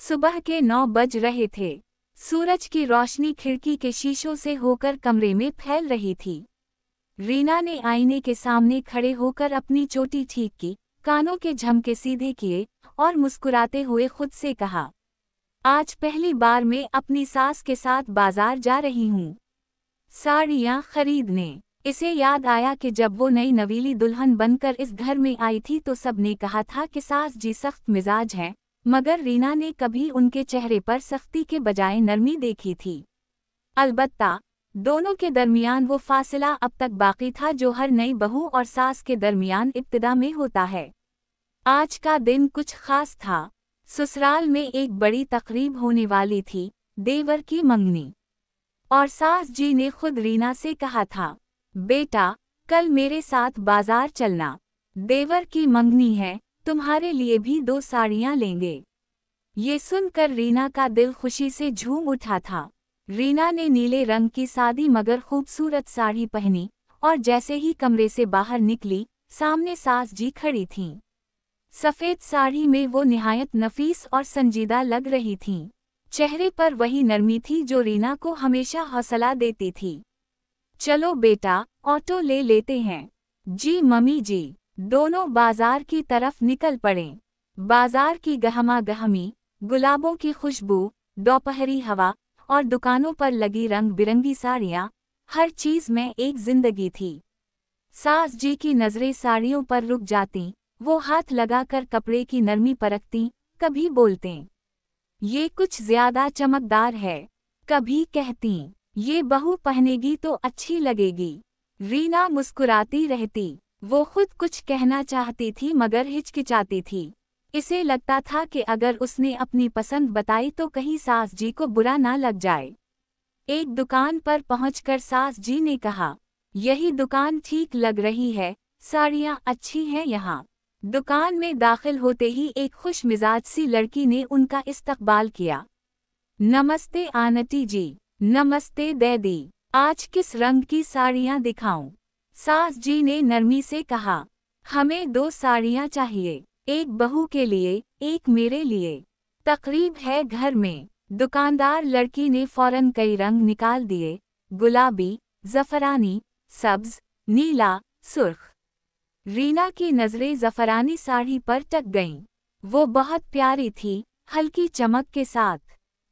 सुबह के 9 बज रहे थे। सूरज की रोशनी खिड़की के शीशों से होकर कमरे में फैल रही थी। रीना ने आईने के सामने खड़े होकर अपनी चोटी ठीक की, कानों के झमके सीधे किए और मुस्कुराते हुए खुद से कहा, आज पहली बार मैं अपनी सास के साथ बाजार जा रही हूँ साड़ियाँ खरीदने। इसे याद आया कि जब वो नई नवीली दुल्हन बनकर इस घर में आई थी तो सबने कहा था कि सास जी सख्त मिजाज हैं, मगर रीना ने कभी उनके चेहरे पर सख्ती के बजाय नरमी देखी थी। अलबत्ता दोनों के दरमियान वो फासला अब तक बाकी था जो हर नई बहू और सास के दरमियान इब्तिदा में होता है। आज का दिन कुछ खास था। ससुराल में एक बड़ी तकरीब होने वाली थी, देवर की मंगनी। और सास जी ने खुद रीना से कहा था, बेटा कल मेरे साथ बाजार चलना, देवर की मंगनी है, तुम्हारे लिए भी 2 साड़ियाँ लेंगे। ये सुनकर रीना का दिल खुशी से झूम उठा था। रीना ने नीले रंग की सादी मगर खूबसूरत साड़ी पहनी और जैसे ही कमरे से बाहर निकली, सामने सास जी खड़ी थीं। सफ़ेद साड़ी में वो निहायत नफीस और संजीदा लग रही थीं। चेहरे पर वही नरमी थी जो रीना को हमेशा हौसला देती थी। चलो बेटा, ऑटो ले लेते हैं। जी मम्मी जी। दोनों बाजार की तरफ निकल पड़े। बाजार की गहमा गहमी, गुलाबों की खुशबू, दोपहरी हवा और दुकानों पर लगी रंग बिरंगी साड़ियाँ, हर चीज़ में एक जिंदगी थी। सास जी की नज़रें साड़ियों पर रुक जातीं, वो हाथ लगाकर कपड़े की नरमी परखतीं, कभी बोलतें, ये कुछ ज्यादा चमकदार है, कभी कहतीं, ये बहू पहनेगी तो अच्छी लगेगी। रीना मुस्कुराती रहती। वो खुद कुछ कहना चाहती थी मगर हिचकिचाती थी। इसे लगता था कि अगर उसने अपनी पसंद बताई तो कहीं सास जी को बुरा ना लग जाए। एक दुकान पर पहुंचकर सास जी ने कहा, यही दुकान ठीक लग रही है, साड़ियाँ अच्छी हैं यहाँ। दुकान में दाखिल होते ही एक खुश मिजाज सी लड़की ने उनका इस्तकबाल किया। नमस्ते आंटी जी। नमस्ते दीदी। आज किस रंग की साड़ियाँ दिखाऊं? सास जी ने नरमी से कहा, हमें 2 साड़ियाँ चाहिए, एक बहू के लिए, एक मेरे लिए। तकरीब है घर में। दुकानदार लड़की ने फौरन कई रंग निकाल दिए, गुलाबी, ज़फ़रानी, सब्ज, नीला, सुर्ख। रीना की नज़रें ज़फ़रानी साड़ी पर टक गईं। वो बहुत प्यारी थी, हल्की चमक के साथ।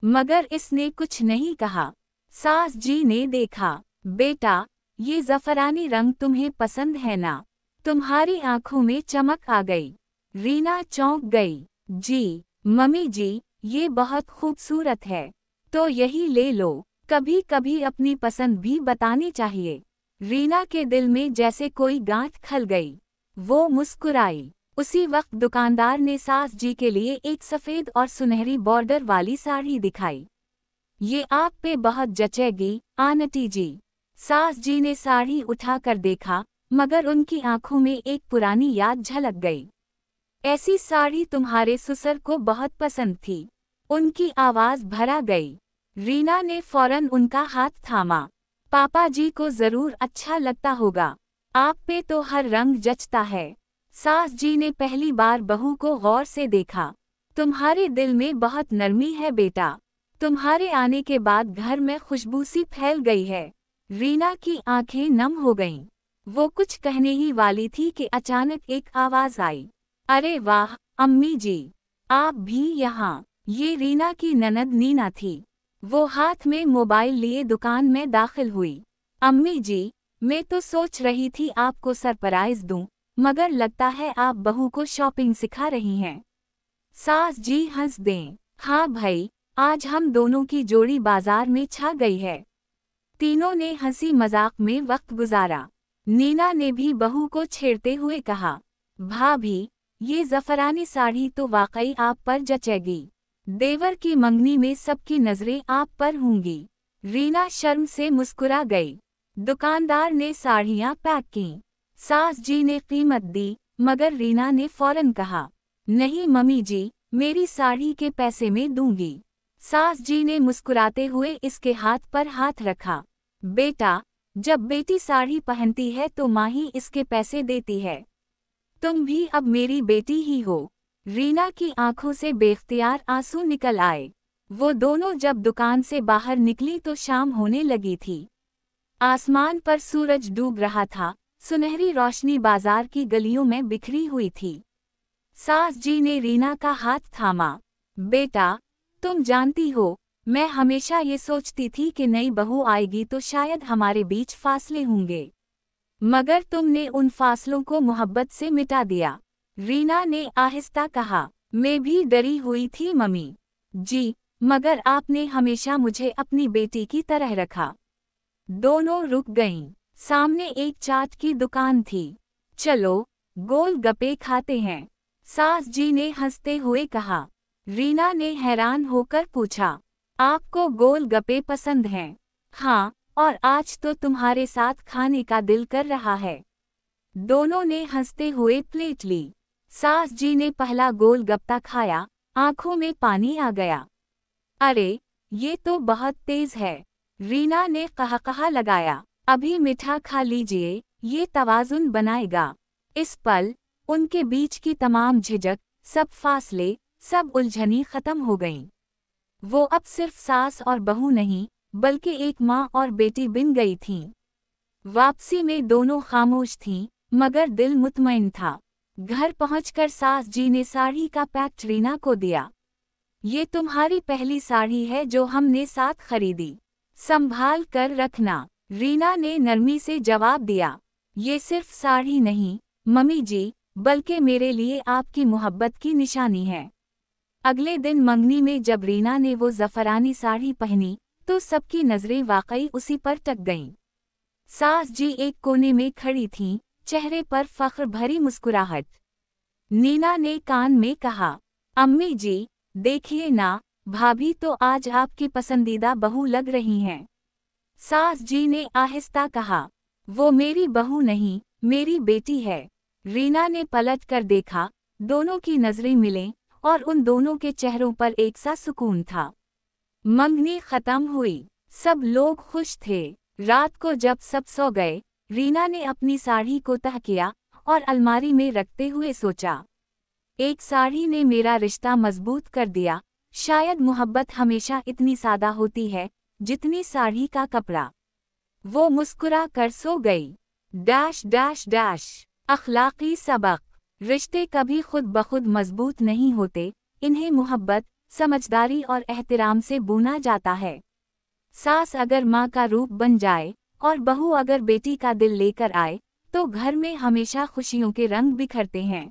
मगर इसने कुछ नहीं कहा। सास जी ने देखा, बेटा ये ज़फ़रानी रंग तुम्हें पसंद है ना? तुम्हारी आंखों में चमक आ गई। रीना चौंक गई। जी मम्मी जी, ये बहुत खूबसूरत है, तो यही ले लो। कभी कभी अपनी पसंद भी बतानी चाहिए। रीना के दिल में जैसे कोई गांठ खल गई। वो मुस्कुराई। उसी वक्त दुकानदार ने सास जी के लिए एक सफ़ेद और सुनहरी बॉर्डर वाली साड़ी दिखाई। ये आप पे बहुत जचेगी आंटी जी। सास जी ने साड़ी उठाकर देखा, मगर उनकी आंखों में एक पुरानी याद झलक गई। ऐसी साड़ी तुम्हारे ससुर को बहुत पसंद थी। उनकी आवाज़ भरा गई। रीना ने फौरन उनका हाथ थामा। पापा जी को ज़रूर अच्छा लगता होगा, आप पे तो हर रंग जचता है। सास जी ने पहली बार बहू को गौर से देखा। तुम्हारे दिल में बहुत नरमी है बेटा। तुम्हारे आने के बाद घर में खुशबू सी फैल गई है। रीना की आंखें नम हो गईं। वो कुछ कहने ही वाली थी कि अचानक एक आवाज़ आई, अरे वाह अम्मी जी, आप भी यहाँ। ये रीना की ननद नीना थी। वो हाथ में मोबाइल लिए दुकान में दाखिल हुई। अम्मी जी, मैं तो सोच रही थी आपको सरप्राइज दूं, मगर लगता है आप बहू को शॉपिंग सिखा रही हैं। सास जी हंस दें, हाँ भाई, आज हम दोनों की जोड़ी बाजार में छा गई है। तीनों ने हंसी मजाक में वक्त गुजारा। नीना ने भी बहू को छेड़ते हुए कहा, भाभी, ये ज़फ़रानी साड़ी तो वाकई आप पर जचेगी। देवर की मंगनी में सबकी नज़रें आप पर होंगी। रीना शर्म से मुस्कुरा गई। दुकानदार ने साड़ियाँ पैक कीं। सास जी ने कीमत दी, मगर रीना ने फौरन कहा, नहीं मम्मी जी, मेरी साड़ी के पैसे में दूंगी। सास जी ने मुस्कुराते हुए इसके हाथ पर हाथ रखा। बेटा, जब बेटी साड़ी पहनती है तो माँ ही इसके पैसे देती है। तुम भी अब मेरी बेटी ही हो। रीना की आंखों से बेख्तियार आंसू निकल आए। वो दोनों जब दुकान से बाहर निकली तो शाम होने लगी थी। आसमान पर सूरज डूब रहा था, सुनहरी रोशनी बाजार की गलियों में बिखरी हुई थी। सास जी ने रीना का हाथ थामा। बेटा, तुम जानती हो, मैं हमेशा ये सोचती थी कि नई बहू आएगी तो शायद हमारे बीच फासले होंगे, मगर तुमने उन फासलों को मोहब्बत से मिटा दिया। रीना ने आहिस्ता कहा। मैं भी डरी हुई थी मम्मी जी, मगर आपने हमेशा मुझे अपनी बेटी की तरह रखा। दोनों रुक गईं। सामने एक चाट की दुकान थी। चलो, गोलगप्पे खाते हैं, सास जी ने हंसते हुए कहा। रीना ने हैरान होकर पूछा, आपको गोलगप्पे पसंद हैं? हाँ, और आज तो तुम्हारे साथ खाने का दिल कर रहा है। दोनों ने हंसते हुए प्लेट ली। सास जी ने पहला गोलगप्पा खाया, आंखों में पानी आ गया। अरे, ये तो बहुत तेज है। रीना ने कहा लगाया। अभी मीठा खा लीजिए, ये तवाज़ुन बनाएगा। इस पल, उनके बीच की तमाम झिझक, सब फासले, सब उलझनी खत्म हो गईं। वो अब सिर्फ सास और बहू नहीं, बल्कि एक माँ और बेटी बन गई थीं। वापसी में दोनों खामोश थीं, मगर दिल मुतमईन था। घर पहुंचकर सास जी ने साड़ी का पैकेट रीना को दिया। ये तुम्हारी पहली साड़ी है जो हमने साथ खरीदी, संभाल कर रखना। रीना ने नरमी से जवाब दिया। ये सिर्फ साड़ी नहीं, मम्मी जी, बल्कि मेरे लिए आपकी मोहब्बत की निशानी है। अगले दिन मंगनी में जब रीना ने वो ज़फ़रानी साड़ी पहनी, तो सबकी नज़रें वाकई उसी पर टक गईं। सास जी एक कोने में खड़ी थीं, चेहरे पर फ़ख्र भरी मुस्कुराहट। नीना ने कान में कहा, अम्मी जी, देखिए ना, भाभी तो आज आपकी पसंदीदा बहू लग रही हैं। सास जी ने आहिस्ता कहा, वो मेरी बहू नहीं, मेरी बेटी है। रीना ने पलट कर देखा, दोनों की नज़रें मिलें, और उन दोनों के चेहरों पर एक सा सुकून था। मंगनी खत्म हुई, सब लोग खुश थे। रात को जब सब सो गए, रीना ने अपनी साड़ी को तह किया और अलमारी में रखते हुए सोचा, एक साड़ी ने मेरा रिश्ता मजबूत कर दिया। शायद मोहब्बत हमेशा इतनी सादा होती है, जितनी साड़ी का कपड़ा। वो मुस्कुरा कर सो गई। Dash dash dash. अखलाकी सबक। रिश्ते कभी खुद ब खुद मजबूत नहीं होते, इन्हें मोहब्बत, समझदारी और एहतराम से बुना जाता है। सास अगर माँ का रूप बन जाए और बहू अगर बेटी का दिल लेकर आए, तो घर में हमेशा खुशियों के रंग बिखरते हैं।